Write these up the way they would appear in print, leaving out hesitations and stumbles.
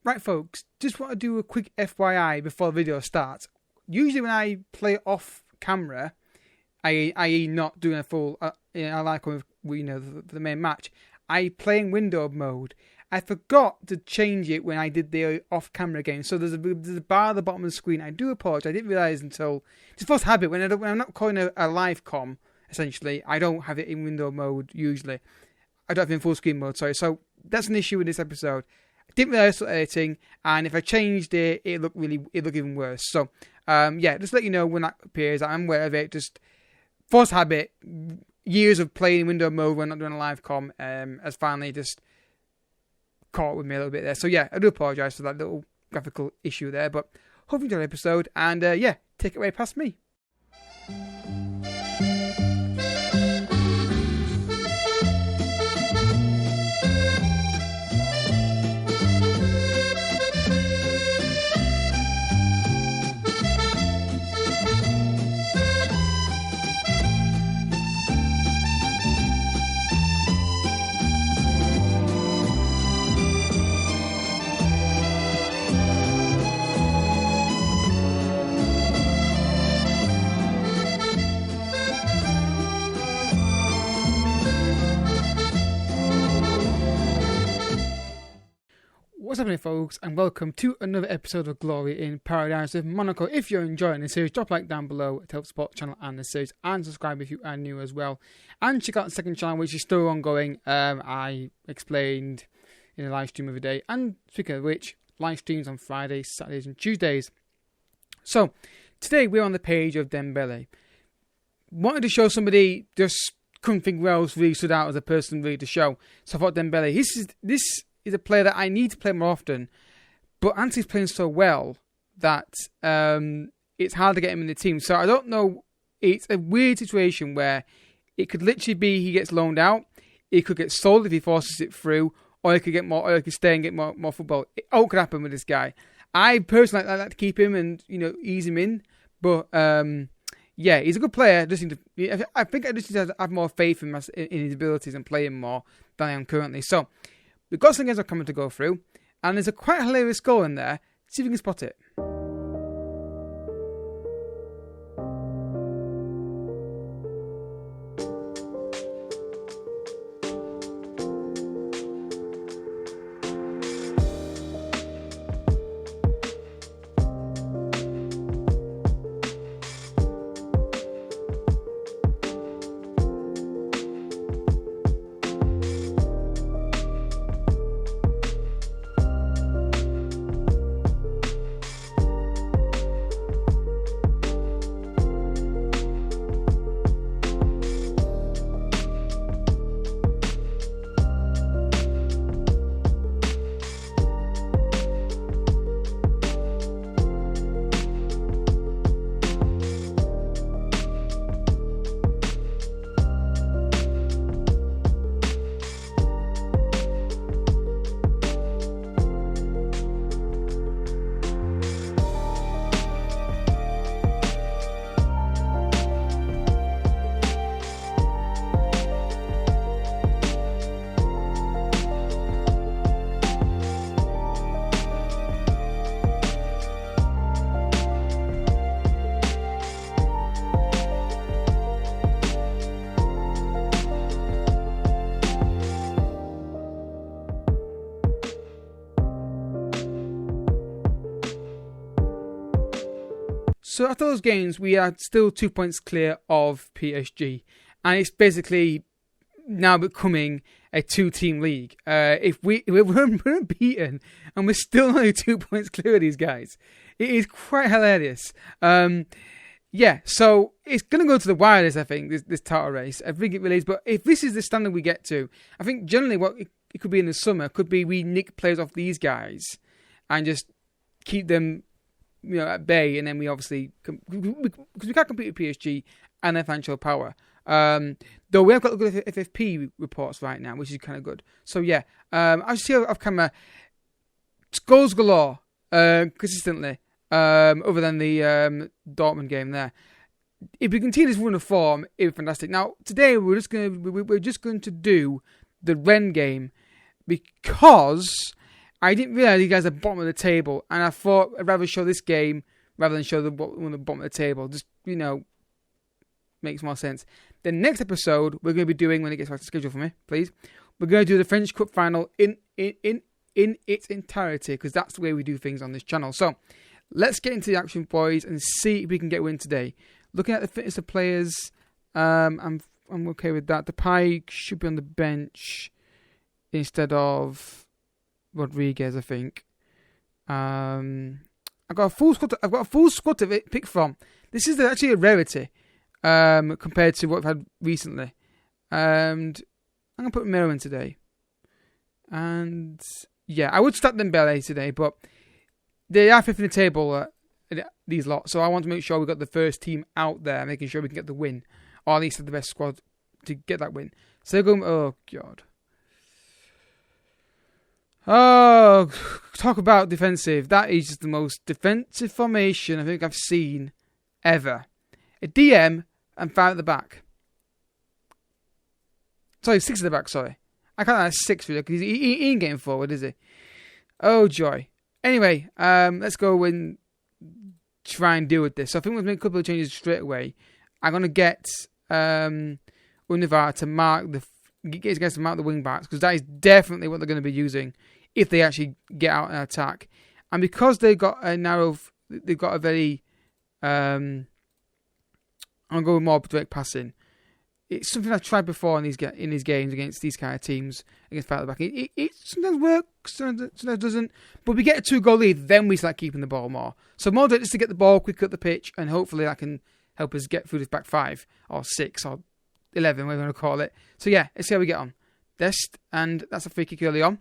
Right, folks, just want to do a quick FYI before the video starts. Usually when I play off camera, i.e. not doing a full, I like with the main match, I play in window mode. I forgot to change it when I did the off-camera game. So there's a bar at the bottom of the screen. I do apologise. I didn't realise until... It's a first habit. When I'm not calling a live com, essentially, I don't have it in window mode usually. I don't have it in full screen mode, sorry. So that's an issue with this episode. I didn't realise I was editing, and if I changed it, it looked even worse. So, just let you know when that appears. I'm aware of it. Just forced habit, years of playing in window mode when not doing a live com, has finally just caught with me a little bit there. So yeah, I do apologise for that little graphical issue there, but hope you enjoyed the episode, and take it away past me. What's happening, folks, and welcome to another episode of Glory in Paradise with Monaco. If you're enjoying the series, drop a like down below to help support the channel and the series, and subscribe if you are new as well. And check out the second channel, which is still ongoing. I explained in a live stream of the day, and speaking of which, live streams on Fridays, Saturdays, and Tuesdays. So today we're on the page of Dembele. Wanted to show somebody, just couldn't think who else really stood out as a person really to show. So I thought Dembele. This is a player that I need to play more often, but Anthony's playing so well that it's hard to get him in the team. So I don't know. It's a weird situation where it could literally be he gets loaned out, he could get sold if he forces it through, or he could get more, or he could stay and get more football. All could happen with this guy. I personally like to keep him and ease him in, but he's a good player. I think I just need to have more faith in his abilities and play him more than I am currently. So we've got some games are coming to go through, and there's a quite hilarious goal in there. See if you can spot it. So after those games, we are still 2 points clear of PSG, and it's basically now becoming a two-team league. If we're unbeaten and we're still only 2 points clear of these guys, it is quite hilarious. So it's going to go to the wire, I think, this title race. I think it really is. But if this is the standard we get to, I think generally what it could be in the summer could be we nick players off these guys and just keep them at bay, and then we obviously, because we can't compete with PSG and their financial power. Though we have got good FFP reports right now, which is kind of good. So I see off camera, goals galore consistently, other than the Dortmund game there. If we continue this run of form, it would be fantastic. Now today we're just going to do the Rennes game because I didn't realise you guys are bottom of the table, and I thought I'd rather show this game rather than show the bottom of the table. Just, makes more sense. The next episode we're going to be doing, when it gets back to schedule for me, please, we're going to do the French Cup final in its entirety, because that's the way we do things on this channel. So, let's get into the action, boys, and see if we can get a win today. Looking at the fitness of players, I'm okay with that. Depay should be on the bench instead of Rodriguez, I think. I've got a full squad to pick from. This is actually a rarity compared to what I've had recently. And I'm going to put Miro in today. And yeah, I would start Dembele today, but they are fifth in the table, these lot. So I want to make sure we got the first team out there, making sure we can get the win, or at least have the best squad to get that win. So they're going, oh God. Oh, talk about defensive. That is just the most defensive formation I think I've seen ever. A DM and 5 at the back. Sorry, 6 at the back, sorry. I can't have 6 really, because he ain't getting forward, is he? Oh, joy. Anyway, let's go and try and deal with this. So I think we'll make a couple of changes straight away. I'm going to get Univar to mark get his guys to mark the wing backs, because that is definitely what they're going to be using if they actually get out and attack. And because they've got a very, I'm going to go with more direct passing. It's something I've tried before in these games against these kind of teams, against fight at the back. It sometimes works, sometimes doesn't. But we get a 2-goal lead, then we start keeping the ball more. So more just to get the ball quicker up the pitch, and hopefully that can help us get through this back 5, or 6, or 11, whatever you want to call it. So yeah, let's see how we get on. Dest, and that's a free kick early on.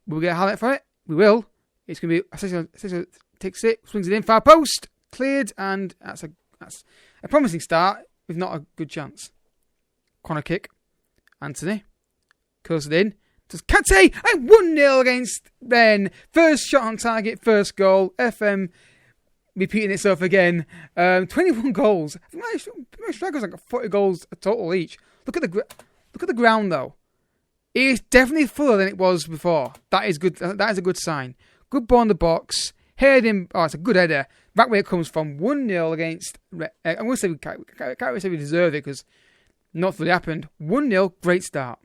Will we get a highlight for it? We will. It's going to be Asensio takes it, swings it in, far post, cleared, and that's a promising start, with not a good chance. Corner kick. Anthony curls it in. Does Kate, and 1-0 against Ben. First shot on target, first goal. FM repeating itself again. 21 goals. My strikers have got 40 goals total each. Look at the ground though. It is definitely fuller than it was before. That is good. That is a good sign. Good ball in the box. Head in. Oh, it's a good header. Back where it comes from. 1-0 against. I'm going to say we can't really say we deserve it, because not really happened. 1-0. Great start.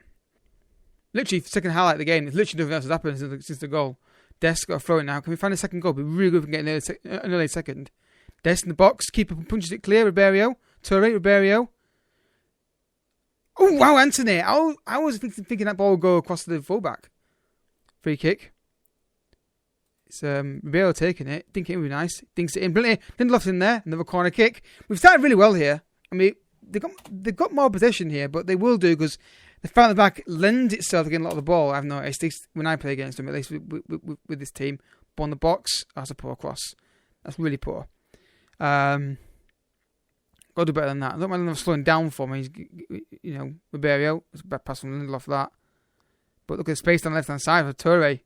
Literally second highlight of the game. There's literally nothing else has happened since the goal. Dest got a throw in now. Can we find a second goal? It'd be really good if we can get an early second. Dest in the box. Keeper punches it clear. Ribeiro. Ribeiro. Oh, wow, Anthony. I was thinking that ball would go across to the fullback. Free kick. It's Ribeiro taking it. Thinking it would be nice. Thinks it in. Brilliant. Lindelof's in there. Another corner kick. We've started really well here. I mean, they've got more possession here, but they will do, because the front of the back lends itself to getting a lot of the ball. I've noticed this when I play against them, at least with this team. Ball in the box. That's a poor cross. That's really poor. Got to do better than that. I don't mind Lindelof slowing down for me. Ribeiro. It's a bad pass from Lindelof, that. But look at the space on the left-hand side for Toure.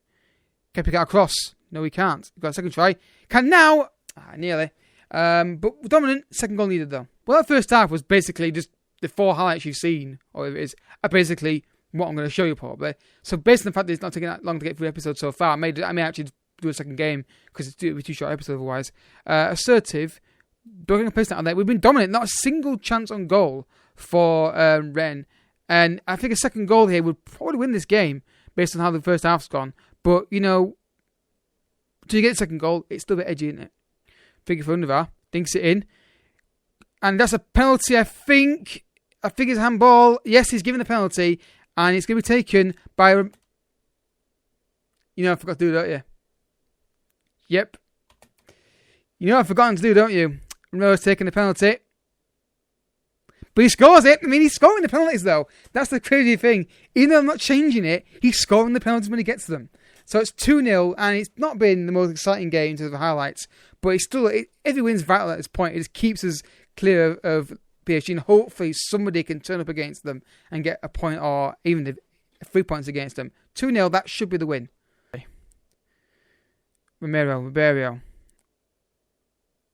Can pick out a cross. No, he can't. Got a second try. Can now. Nearly. But dominant. Second goal needed, though. Well, that first half was basically just the 4 highlights you've seen, or whatever it is, are basically what I'm going to show you, probably. So based on the fact that it's not taking that long to get through the episode so far, I may actually do a second game, because it would be too short episode otherwise. Assertive. Building a place out there. We've been dominant. Not a single chance on goal for Rennes. And I think a second goal here would probably win this game, based on how the first half's gone. But, till you get a second goal, it's still a bit edgy, isn't it? Figure for Univar. Thinks it in. And that's a penalty, I think. I think it's handball. Yes, he's given the penalty. And it's going to be taken by... I forgot to do, don't you? Yep. I've forgotten to do, don't you? Romero's taking the penalty. But he scores it. I mean, he's scoring the penalties, though. That's the crazy thing. Even though I'm not changing it, he's scoring the penalties when he gets them. So it's 2-0, and it's not been the most exciting game in terms of highlights. But it's still, every win's vital at this point. It just keeps us clear of PSG, and hopefully somebody can turn up against them and get a point, or even 3 points against them. 2-0, that should be the win. Ribeiro.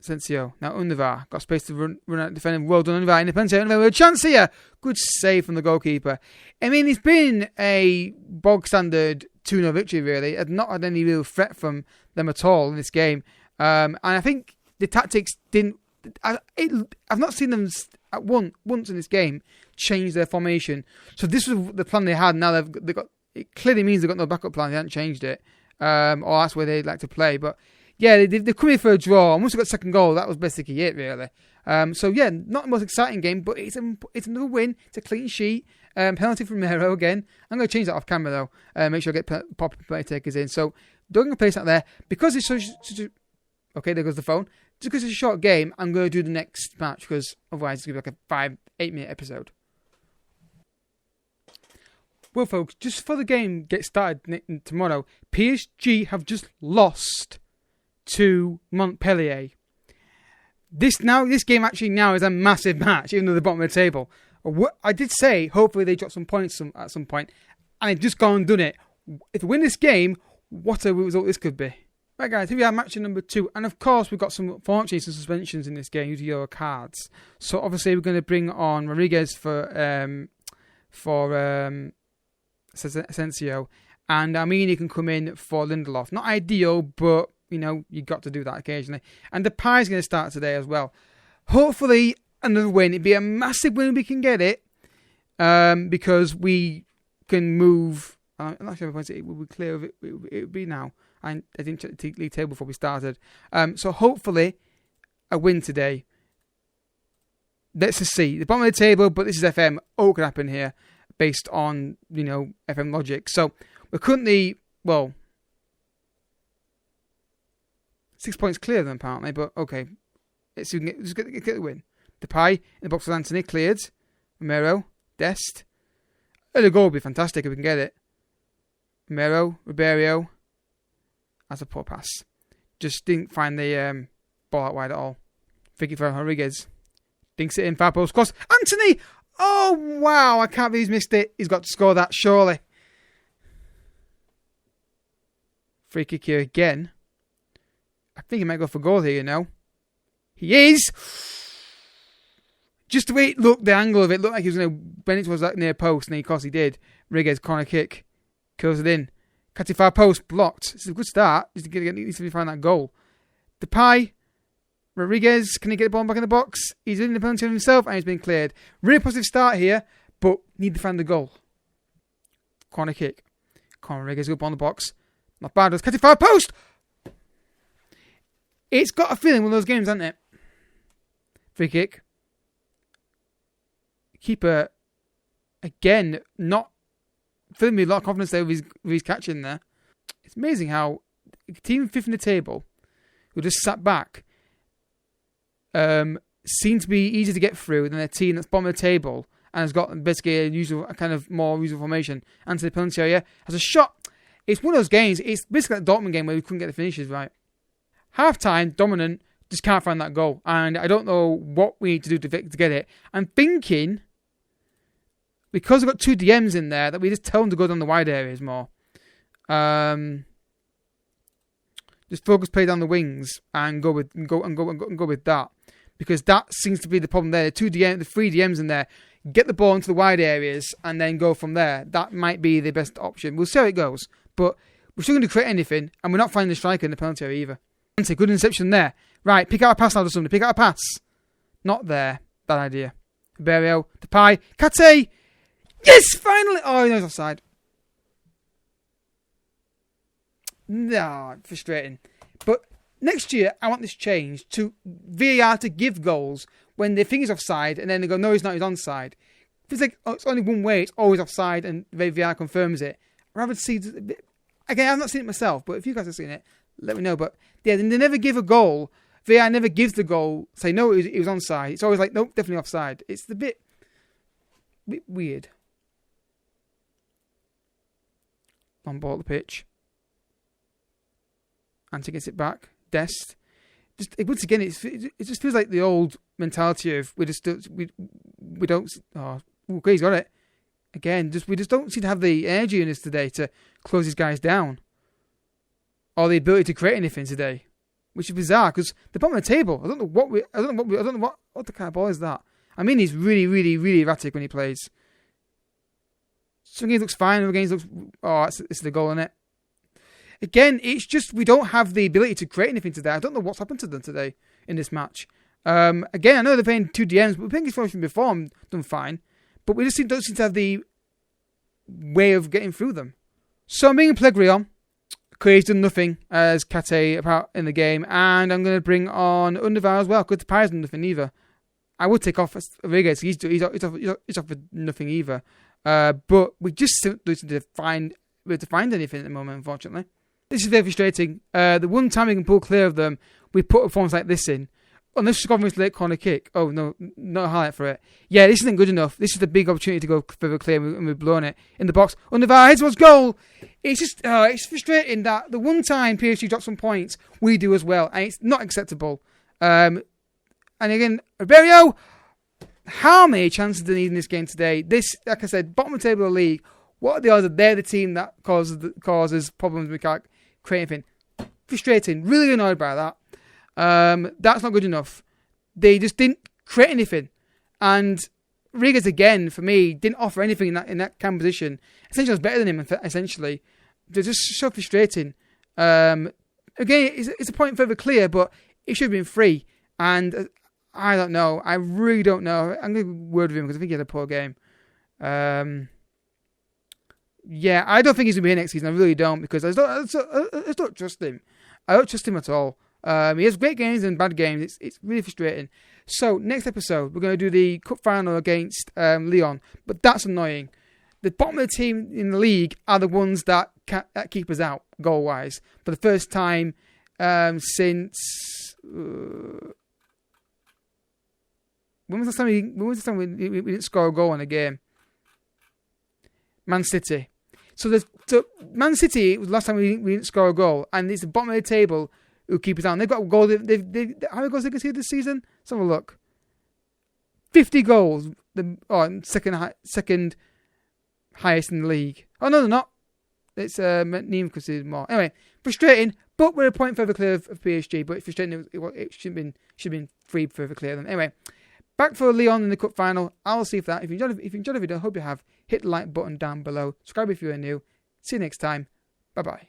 Asensio. Now Univar. Got space to run out defending. Well done, Univar. Independent. Univar with a chance here. Good save from the goalkeeper. I mean, it's been a bog standard 2-0 victory, really. I've not had any real threat from them at all in this game. And I think the tactics didn't... I've not seen them once in this game change their formation. So this was the plan they had. Now they've got... It clearly means they've got no backup plan. They haven't changed it. Or that's where they like to play. But yeah, they've come in for a draw. And once they got second goal, that was basically it, really. So yeah, not the most exciting game, but it's another win. It's a clean sheet. Penalty from Romero again. I'm going to change that off camera though. Make sure I get proper penalty takers in. So don't going to place that there because it's such okay, there goes the phone. Just because it's a short game, I'm going to do the next match because otherwise it's going to be like a 5-8 minute episode. Well, folks, just before the game gets started tomorrow, PSG have just lost to Montpellier. This game actually now is a massive match, even though they're bottom of the table. I did say hopefully they drop some points at some point, and they've just gone and done it. If they win this game, what a result this could be. Right, guys, here we are, match number 2. And of course, we've got some suspensions in this game due to yellow cards. So obviously, we're going to bring on Rodriguez for Asensio, and Armini can come in for Lindelof. Not ideal, but you got to do that occasionally. And Depay's going to start today as well. Hopefully, another win. It'd be a massive win if we can get it, because we can move. I'm not sure if it will be clear of it. It would be now. I didn't check the league table before we started. So hopefully, a win today. Let's just see. The bottom of the table, but this is FM. All could happen here, based on FM logic. So we're currently 6 points clear of them apparently. But okay, let's see if we can get the win. Depay in the box with Anthony cleared. Romero, Dest. The goal would be fantastic if we can get it. Romero, Ribeiro. That's a poor pass. Just didn't find the ball out wide at all. Vicky for Rodriguez. Dinks it in, far post cross. Anthony! Oh, wow. I can't believe he's missed it. He's got to score that, surely. Free kick here again. I think he might go for goal here, He is! Just the way it looked, the angle of it, looked like he was going to bend it towards that near post, and of course he did. Rodriguez, corner kick. Curls it in. Catty far post, blocked. It's a good start. Needs to find that goal. Depay, Rodriguez, can he get the ball back in the box? He's in the penalty of himself and he's been cleared. Really positive start here, but need to find the goal. Corner kick. Rodriguez, good ball in the box. Not bad. Catty far post! It's got a feeling one of those games, hasn't it? Free kick. Keeper, again, not filling me a lot of confidence there with his catching there. It's amazing how a team 5th in the table, who just sat back, seem to be easier to get through than a team that's bottom of the table and has got basically a kind of more usual formation. Anthony Penalty area has a shot. It's one of those games. It's basically like the Dortmund game where we couldn't get the finishes right. Half time, dominant, just can't find that goal, and I don't know what we need to do to get it. I'm thinking, because we've got 2 DMs in there, that we just tell them to go down the wide areas more. Just focus play down the wings and go with that, because that seems to be the problem there. The 3 DMs in there, get the ball into the wide areas and then go from there. That might be the best option. We'll see how it goes, but we're still going to create anything, and we're not finding the striker in the penalty area either. Good interception there. Right, pick out a pass now to somebody. Pick out a pass. Not there. Bad idea. Ribeiro, Depay, Kate. Yes, finally! Oh, no, he's offside. No, frustrating. But next year, I want this changed to VAR to give goals when they think he's offside, and then they go, no, he's not, he's onside. If it's like, it's only one way, it's always offside, and VAR confirms it. I'd rather see... Again, I've not seen it myself, but if you guys have seen it, let me know. But yeah, they never give a goal. VAR never gives the goal. Say, no, it was onside. It's always like, nope, definitely offside. It's a bit weird. On ball at the pitch. Ante gets it back. Dest. Once again, it just feels like the old mentality of we don't. Oh, okay, he's got it again. We just don't seem to have the energy in us today to close these guys down, or the ability to create anything today, which is bizarre because the bottom of the table. I don't know what the kind of ball is that. I mean, he's really, really, really erratic when he plays. Some games looks fine, other games looks, it's the goal, isn't it? Again, it's just we don't have the ability to create anything today. I don't know what's happened to them today in this match. Again, I know they're playing 2 DMs, but we're playing this formation before and done fine. But we just don't seem to have the way of getting through them. So I'm bringing Pellegrini, he's done nothing as Kate apart in the game, and I'm going to bring on Undavar as well, because the Pirates done nothing either. I would take off Rodriguez, he's offered nothing either. But we just don't seem to find anything at the moment, unfortunately. This is very frustrating. The one time we can pull clear of them, we put a performance like this in. Unless she's got this late corner kick. Oh, no, not a highlight for it. Yeah, this isn't good enough. This is the big opportunity to go further clear, and we've blown it in the box. Undavar heads towards goal. It's just, it's frustrating that the one time PSG drops some points, we do as well, and it's not acceptable. And again, Ribeiro, how many chances do they need in this game today? This, like I said, bottom of the table of the league. What are the odds that they're the team that causes problems? We can't create anything. Frustrating. Really annoyed by that. That's not good enough. They just didn't create anything, and Rodriguez again for me didn't offer anything in that cam position. Essentially, was better than him. Essentially, they're just so frustrating. Again, it's a point further clear, but it should have been free. And I don't know. I really don't know. I'm going to word with him because I think he had a poor game. Yeah, I don't think he's going to be here next season. I really don't, because I just don't trust him. I don't trust him at all. He has great games and bad games. It's really frustrating. So, next episode, we're going to do the cup final against Lyon. But that's annoying. The bottom of the team in the league are the ones that keep us out, goal-wise. For the first time since... when was the time we didn't score a goal in a game? Man City. So Man City was the last time we didn't score a goal. And it's the bottom of the table who keep us down. They've got a goal. How many goals they can see this season? Let's have a look. 50 goals. Second highest in the league. Oh, no, they're not. It's Nîmes conceded more. Anyway, frustrating, but we're a point further clear of PSG. But it's frustrating. It should have been 3 further clear of them. Anyway, back for Lyon in the cup final. I'll see for that. If you enjoyed the video, I hope you have. Hit the like button down below. Subscribe if you are new. See you next time. Bye bye.